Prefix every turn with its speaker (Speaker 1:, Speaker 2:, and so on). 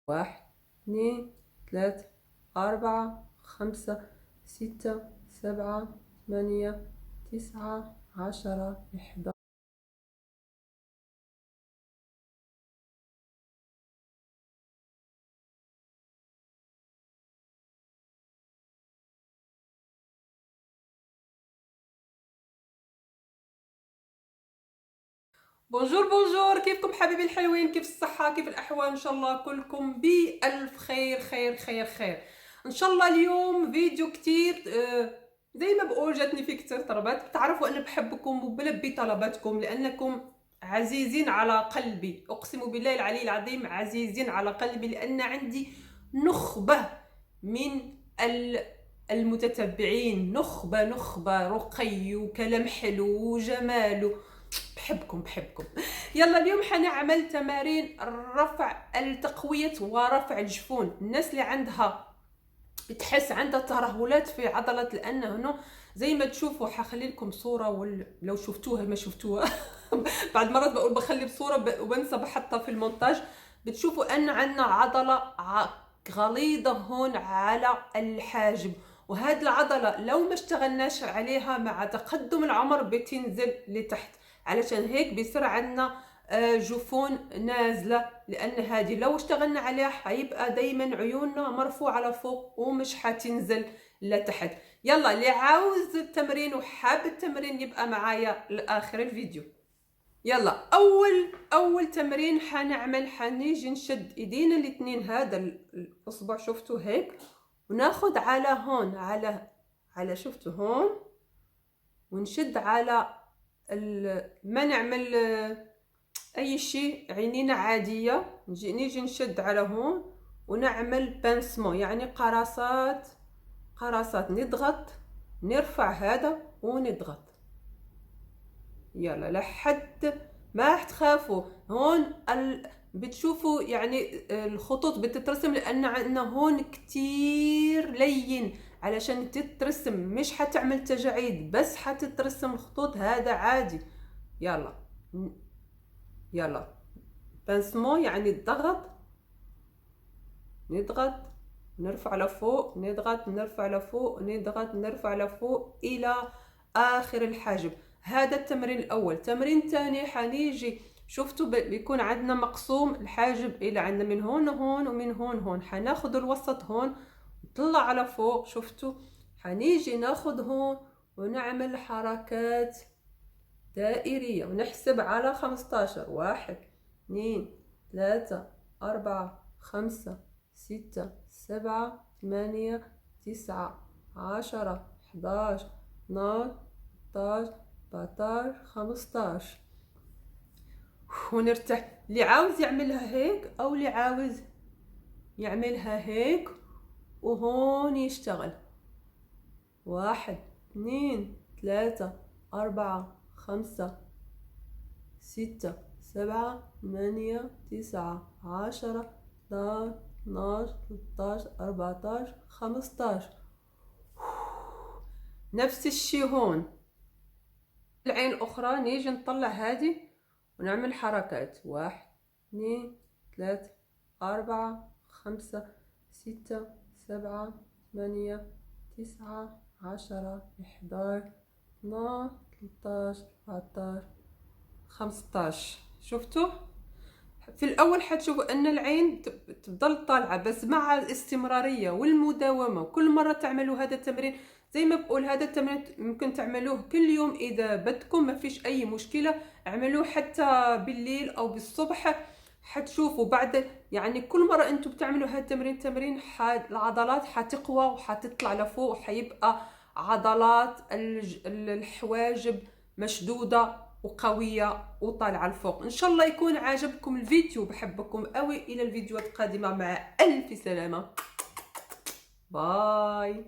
Speaker 1: 1 2 3 4 5 6 7 8 9 10 11. بونجور بونجور، كيفكم حبايبي الحلوين؟ كيف الصحة؟ كيف الأحوال؟ إن شاء الله كلكم بألف خير خير خير خير إن شاء الله. اليوم فيديو كتير زي ما بقول جاتني فيه كتير طلبات. بتعرفوا أنا بحبكم وبلبي طلباتكم لأنكم عزيزين على قلبي، أقسم بالله العلي العظيم عزيزين على قلبي، لأن عندي نخبة من المتتبعين، نخبة رقي وكلام حلو وجمال. بحبكم. يلا اليوم حنعمل تمارين رفع التقوية ورفع الجفون. الناس اللي عندها بتحس عندها ترهلات في عضلة، لأن هنا زي ما تشوفوا حخلي لكم صورة لو شفتوها ما شفتوها بعد مرات بقول بخلي بصورة وبنسى بحطها في المونتاج. بتشوفوا أن عندنا عضلة غليظة هون على الحاجب، وهذه العضلة لو ما اشتغلناش عليها مع تقدم العمر بتنزل لتحت. علشان هيك بيصير عندنا جفون نازلة، لأن هذه لو اشتغلنا عليها حيبقى دايما عيوننا مرفوعة لفوق ومش حتنزل لتحت. يلا اللي عاوز التمرين وحاب التمرين يبقى معايا لآخر الفيديو. يلا اول تمرين حنيجي نشد ايدينا الاثنين، هذا الاصبع شفتوا هيك، وناخد على هون على شفتوا هون، ونشد على ما نعمل اي شيء عينينا عاديه، نيجي نشد على هون ونعمل بانسمون، يعني قراصات نضغط نرفع هذا ونضغط. يلا لحد ما تخافوا هون بتشوفوا يعني الخطوط بتترسم، لان عندنا هون كتير لين علشان تترسم، مش حتعمل تجاعيد بس حتترسم الخطوط، هذا عادي. يلا بانسمون يعني الضغط، نضغط نرفع لفوق، نضغط نرفع لفوق، نضغط نرفع لفوق الى اخر الحاجب. هذا التمرين الاول. تمرين ثاني حنيجي شفتوا بيكون عندنا مقسوم الحاجب الى عندنا من هون هون ومن هون حناخد الوسط هون نطلع على فوق، شفتوا حنيجي ناخد هون ونعمل حركات دائرية ونحسب على 15. 1 2 3 4 5 6 7 8 9 10 11 12 13 14 15. ونرتاح. اللي عاوز يعملها هيك او اللي عاوز يعملها هيك وهون يشتغل. 1 2 3 4 5 6 7 8 9 10 11 12 13 14 15. نفس الشي هون. العين الأخرى نيجي نطلع هذه ونعمل حركات. 1 2 3 4 5 6 7 8 9 10 11 12 13 14 15. شفتوا؟ في الأول حتشوفوا أن العين تفضل طالعة، بس مع الاستمرارية والمداومة وكل مرة تعملوا هذا التمرين. زي ما بقول هذا التمرين ممكن تعملوه كل يوم إذا بدكم، ما فيش أي مشكلة. اعملوه حتى بالليل أو بالصبح، حتشوفوا بعد يعني كل مرة أنتم بتعملوا هذا التمرين العضلات حتقوى وحتطلع لفوق، وحيبقى عضلات الحواجب مشدودة وقوية وطالعة لفوق. إن شاء الله يكون عجبكم الفيديو، بحبكم قوي. إلى الفيديوهات القادمة، مع ألف سلامة، باي.